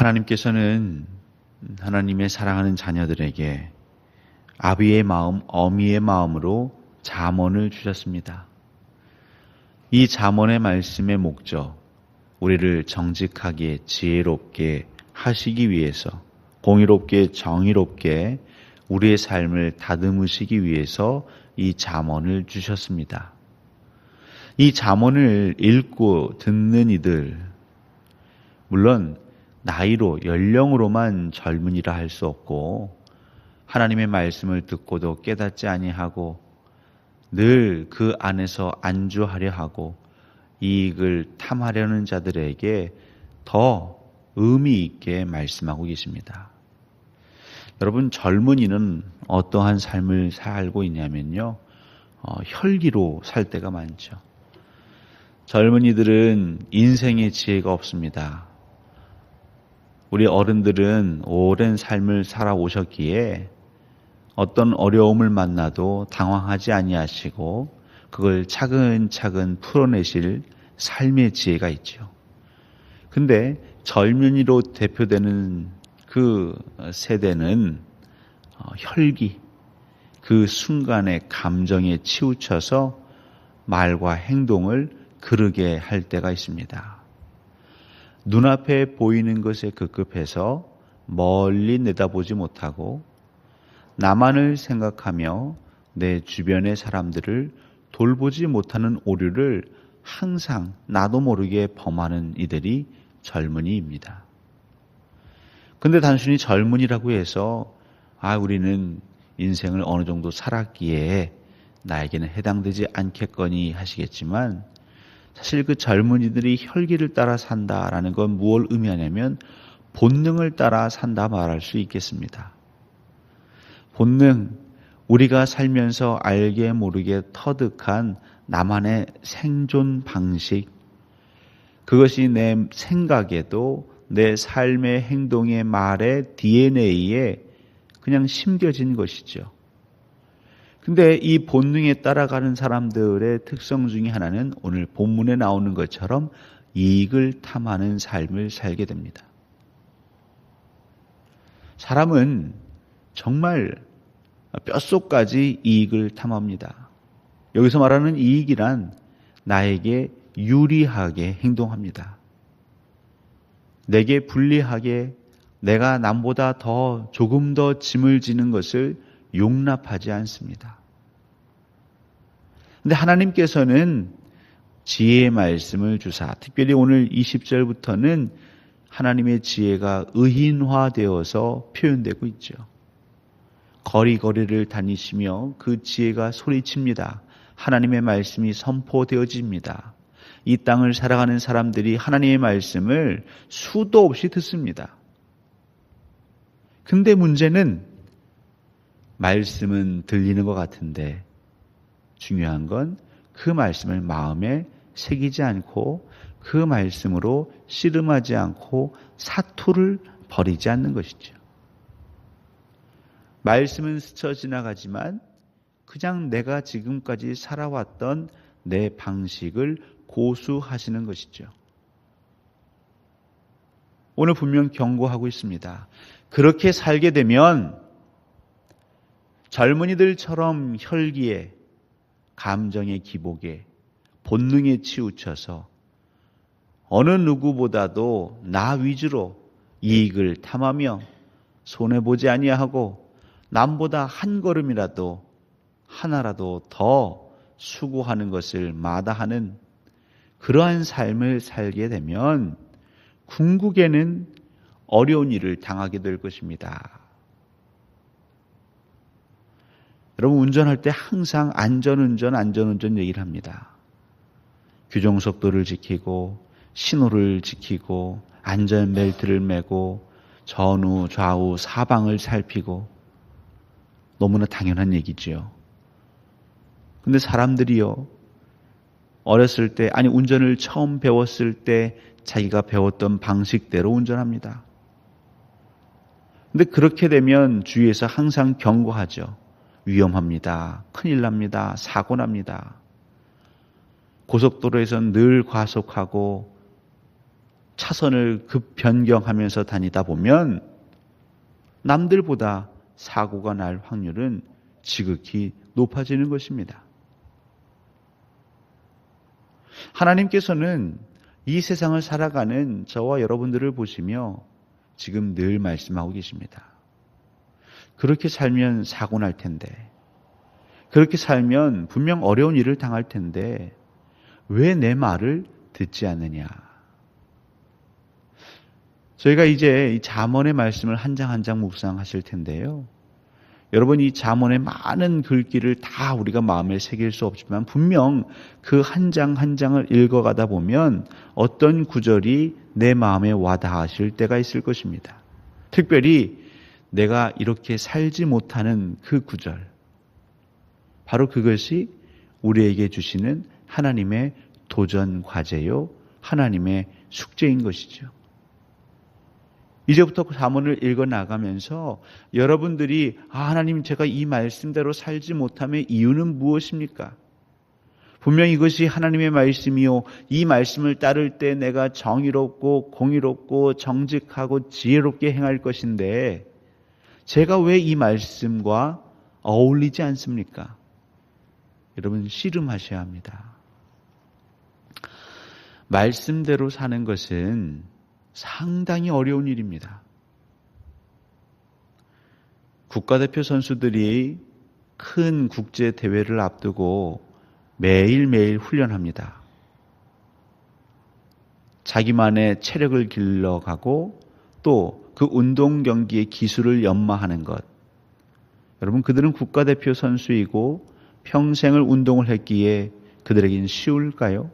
하나님께서는 하나님의 사랑하는 자녀들에게 아비의 마음, 어미의 마음으로 잠언을 주셨습니다. 이 잠언의 말씀의 목적, 우리를 정직하게 지혜롭게 하시기 위해서, 공의롭게 정의롭게 우리의 삶을 다듬으시기 위해서 이 잠언을 주셨습니다. 이 잠언을 읽고 듣는 이들, 물론 나이로 연령으로만 젊은이라 할 수 없고 하나님의 말씀을 듣고도 깨닫지 아니하고 늘 그 안에서 안주하려 하고 이익을 탐하려는 자들에게 더 의미 있게 말씀하고 계십니다. 여러분, 젊은이는 어떠한 삶을 살고 있냐면요, 혈기로 살 때가 많죠. 젊은이들은 인생의 지혜가 없습니다. 우리 어른들은 오랜 삶을 살아오셨기에 어떤 어려움을 만나도 당황하지 아니하시고 그걸 차근차근 풀어내실 삶의 지혜가 있죠. 근데 젊은이로 대표되는 그 세대는 혈기, 그 순간의 감정에 치우쳐서 말과 행동을 그르게 할 때가 있습니다. 눈앞에 보이는 것에 급급해서 멀리 내다보지 못하고 나만을 생각하며 내 주변의 사람들을 돌보지 못하는 오류를 항상 나도 모르게 범하는 이들이 젊은이입니다. 근데 단순히 젊은이라고 해서 우리는 인생을 어느 정도 살았기에 나에게는 해당되지 않겠거니 하시겠지만, 사실 그 젊은이들이 혈기를 따라 산다라는 건 무엇을 의미하냐면 본능을 따라 산다 말할 수 있겠습니다. 본능, 우리가 살면서 알게 모르게 터득한 나만의 생존 방식, 그것이 내 생각에도 내 삶의 행동의 말의 DNA에 그냥 심겨진 것이죠. 근데 이 본능에 따라가는 사람들의 특성 중에 하나는 오늘 본문에 나오는 것처럼 이익을 탐하는 삶을 살게 됩니다. 사람은 정말 뼛속까지 이익을 탐합니다. 여기서 말하는 이익이란 나에게 유리하게 행동합니다. 내게 불리하게 내가 남보다 조금 더 짐을 지는 것을 용납하지 않습니다. 그런데 하나님께서는 지혜의 말씀을 주사, 특별히 오늘 20절부터는 하나님의 지혜가 의인화되어서 표현되고 있죠. 거리거리를 다니시며 그 지혜가 소리칩니다. 하나님의 말씀이 선포되어집니다. 이 땅을 살아가는 사람들이 하나님의 말씀을 수도 없이 듣습니다. 근데 문제는 말씀은 들리는 것 같은데 중요한 건 그 말씀을 마음에 새기지 않고 그 말씀으로 씨름하지 않고 사투를 벌이지 않는 것이죠. 말씀은 스쳐 지나가지만 그냥 내가 지금까지 살아왔던 내 방식을 고수하시는 것이죠. 오늘 분명 경고하고 있습니다. 그렇게 살게 되면 젊은이들처럼 혈기에, 감정의 기복에, 본능에 치우쳐서 어느 누구보다도 나 위주로 이익을 탐하며 손해보지 아니하고 남보다 한 걸음이라도 하나라도 더 수고하는 것을 마다하는 그러한 삶을 살게 되면 궁극에는 어려운 일을 당하게 될 것입니다. 여러분, 운전할 때 항상 안전운전 얘기를 합니다. 규정속도를 지키고 신호를 지키고 안전벨트를 매고 전후 좌우 사방을 살피고, 너무나 당연한 얘기죠. 근데 사람들이요, 어렸을 때, 운전을 처음 배웠을 때 자기가 배웠던 방식대로 운전합니다. 근데 그렇게 되면 주위에서 항상 경고하죠. 위험합니다. 큰일 납니다. 사고 납니다. 고속도로에서는 늘 과속하고 차선을 급 변경하면서 다니다 보면 남들보다 사고가 날 확률은 지극히 높아지는 것입니다. 하나님께서는 이 세상을 살아가는 저와 여러분들을 보시며 지금 늘 말씀하고 계십니다. 그렇게 살면 사고 날 텐데, 그렇게 살면 분명 어려운 일을 당할 텐데 왜 내 말을 듣지 않느냐. 저희가 이제 이 잠언의 말씀을 한 장 한 장 묵상하실 텐데요. 여러분, 이 잠언의 많은 글귀를 다 우리가 마음에 새길 수 없지만 분명 그 한 장 한 장을 읽어가다 보면 어떤 구절이 내 마음에 와닿으실 때가 있을 것입니다. 특별히 내가 이렇게 살지 못하는 그 구절, 바로 그것이 우리에게 주시는 하나님의 도전 과제요, 하나님의 숙제인 것이죠. 이제부터 잠언을 읽어 나가면서 여러분들이 하나님, 제가 이 말씀대로 살지 못함의 이유는 무엇입니까? 분명 이것이 하나님의 말씀이요, 이 말씀을 따를 때 내가 정의롭고 공의롭고 정직하고 지혜롭게 행할 것인데 제가 왜 이 말씀과 어울리지 않습니까? 여러분, 씨름하셔야 합니다. 말씀대로 사는 것은 상당히 어려운 일입니다. 국가대표 선수들이 큰 국제 대회를 앞두고 매일매일 훈련합니다. 자기만의 체력을 길러가고 또 그 운동 경기의 기술을 연마하는 것. 여러분, 그들은 국가대표 선수이고 평생을 운동을 했기에 그들에겐 쉬울까요?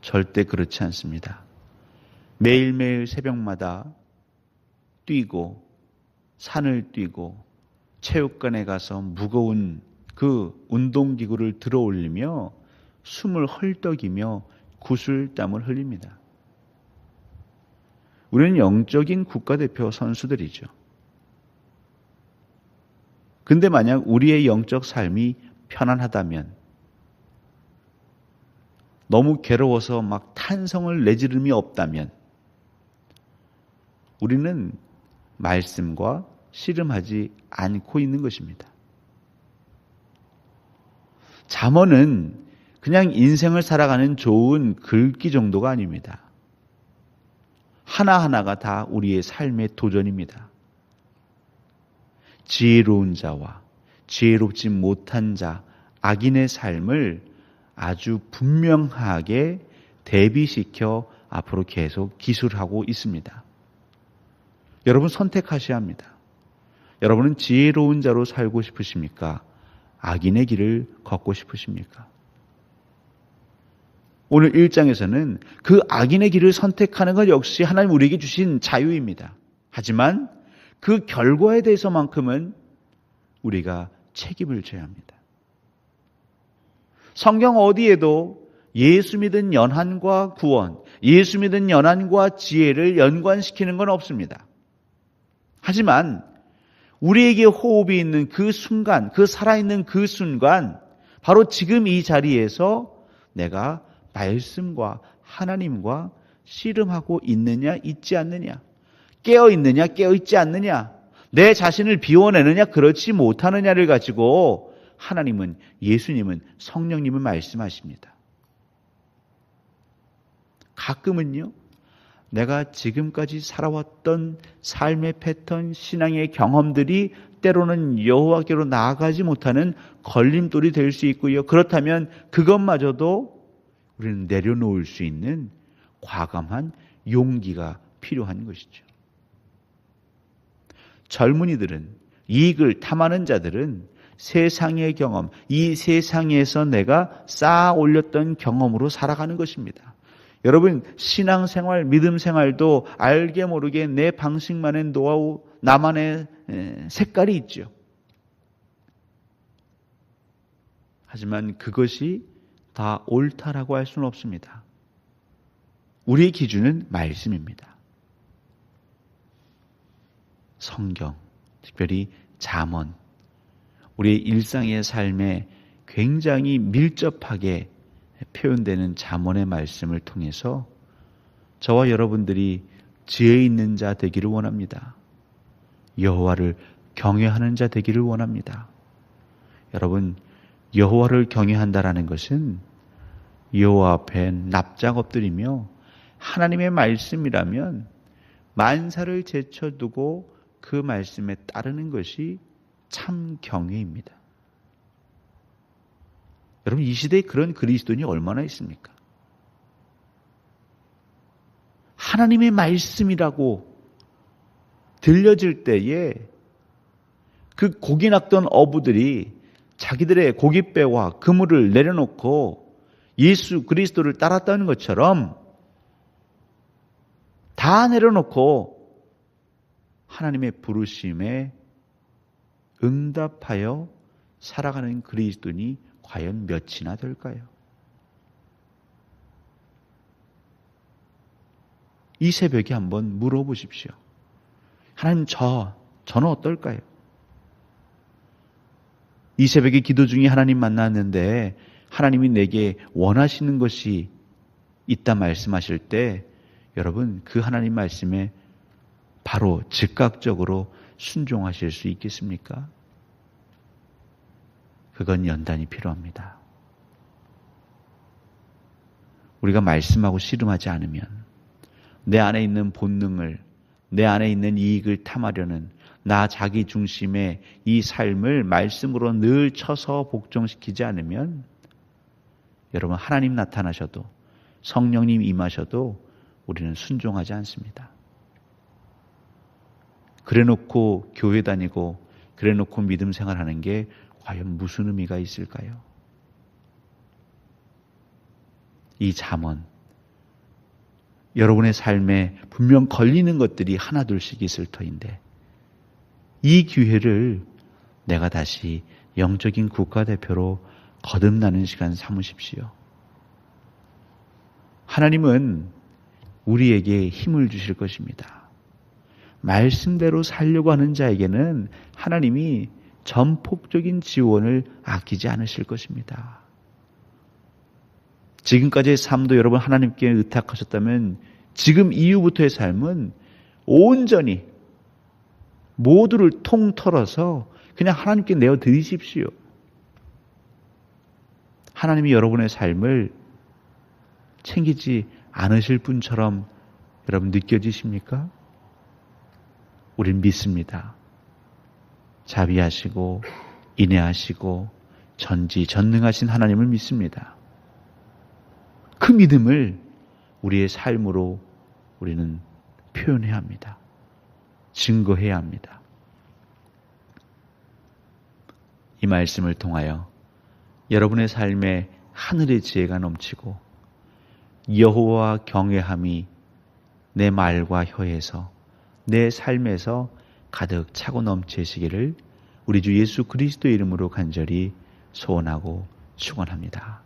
절대 그렇지 않습니다. 매일매일 새벽마다 뛰고 산을 뛰고 체육관에 가서 무거운 그 운동기구를 들어 올리며 숨을 헐떡이며 구슬땀을 흘립니다. 우리는 영적인 국가대표 선수들이죠. 근데 만약 우리의 영적 삶이 편안하다면, 너무 괴로워서 막 탄성을 내지름이 없다면 우리는 말씀과 씨름하지 않고 있는 것입니다. 잠언은 그냥 인생을 살아가는 좋은 글귀 정도가 아닙니다. 하나하나가 다 우리의 삶의 도전입니다. 지혜로운 자와 지혜롭지 못한 자, 악인의 삶을 아주 분명하게 대비시켜 앞으로 계속 기술하고 있습니다. 여러분, 선택하셔야 합니다. 여러분은 지혜로운 자로 살고 싶으십니까? 악인의 길을 걷고 싶으십니까? 오늘 1장에서는 그 악인의 길을 선택하는 것 역시 하나님 우리에게 주신 자유입니다. 하지만 그 결과에 대해서만큼은 우리가 책임을 져야 합니다. 성경 어디에도 예수 믿은 연한과 구원, 예수 믿은 연한과 지혜를 연관시키는 건 없습니다. 하지만 우리에게 호흡이 있는 그 순간, 그 살아있는 그 순간, 바로 지금 이 자리에서 내가 말씀과 하나님과 씨름하고 있느냐, 있지 않느냐, 깨어 있느냐, 깨어 있지 않느냐, 내 자신을 비워내느냐, 그렇지 못하느냐를 가지고 하나님은, 예수님은, 성령님은 말씀하십니다. 가끔은요, 내가 지금까지 살아왔던 삶의 패턴, 신앙의 경험들이 때로는 여호와께로 나아가지 못하는 걸림돌이 될 수 있고요. 그렇다면 그것마저도 우리는 내려놓을 수 있는 과감한 용기가 필요한 것이죠. 젊은이들은, 이익을 탐하는 자들은 세상의 경험, 이 세상에서 내가 쌓아 올렸던 경험으로 살아가는 것입니다. 여러분, 신앙생활, 믿음생활도 알게 모르게 내 방식만의 노하우, 나만의 색깔이 있죠. 하지만 그것이 다 옳다라고 할 수는 없습니다. 우리의 기준은 말씀입니다. 성경, 특별히 잠언, 우리의 일상의 삶에 굉장히 밀접하게 표현되는 잠언의 말씀을 통해서 저와 여러분들이 지혜 있는 자 되기를 원합니다. 여호와를 경외하는 자 되기를 원합니다. 여러분, 여호와를 경외한다라는 것은 여호와 앞에 납작 엎드리며 하나님의 말씀이라면 만사를 제쳐두고 그 말씀에 따르는 것이 참 경외입니다. 여러분, 이 시대에 그런 그리스도인이 얼마나 있습니까? 하나님의 말씀이라고 들려질 때에 그 고기 낚던 어부들이 자기들의 고깃배와 그물을 내려놓고 예수 그리스도를 따랐다는 것처럼 다 내려놓고 하나님의 부르심에 응답하여 살아가는 그리스도인이 과연 몇이나 될까요? 이 새벽에 한번 물어보십시오. 하나님, 저는 어떨까요? 이 새벽에 기도 중에 하나님 만났는데 하나님이 내게 원하시는 것이 있다 말씀하실 때 여러분, 그 하나님 말씀에 바로 즉각적으로 순종하실 수 있겠습니까? 그건 연단이 필요합니다. 우리가 말씀하고 씨름하지 않으면 내 안에 있는 본능을, 내 안에 있는 이익을 탐하려는 나 자기 중심의 이 삶을 말씀으로 늘 쳐서 복종시키지 않으면 여러분, 하나님 나타나셔도 성령님 임하셔도 우리는 순종하지 않습니다. 그래놓고 교회 다니고 그래놓고 믿음 생활하는 게 과연 무슨 의미가 있을까요? 이 잠언, 여러분의 삶에 분명 걸리는 것들이 하나둘씩 있을 터인데 이 기회를 내가 다시 영적인 국가대표로 거듭나는 시간 삼으십시오. 하나님은 우리에게 힘을 주실 것입니다. 말씀대로 살려고 하는 자에게는 하나님이 전폭적인 지원을 아끼지 않으실 것입니다. 지금까지의 삶도 여러분 하나님께 의탁하셨다면 지금 이후부터의 삶은 온전히 모두를 통틀어서 그냥 하나님께 내어드리십시오. 하나님이 여러분의 삶을 챙기지 않으실 분처럼 여러분 느껴지십니까? 우린 믿습니다. 자비하시고 인애하시고 전지전능하신 하나님을 믿습니다. 그 믿음을 우리의 삶으로 우리는 표현해야 합니다. 증거해야 합니다. 이 말씀을 통하여 여러분의 삶에 하늘의 지혜가 넘치고 여호와 경외함이 내 말과 혀에서 내 삶에서 가득 차고 넘치시기를 우리 주 예수 그리스도의 이름으로 간절히 소원하고 축원합니다.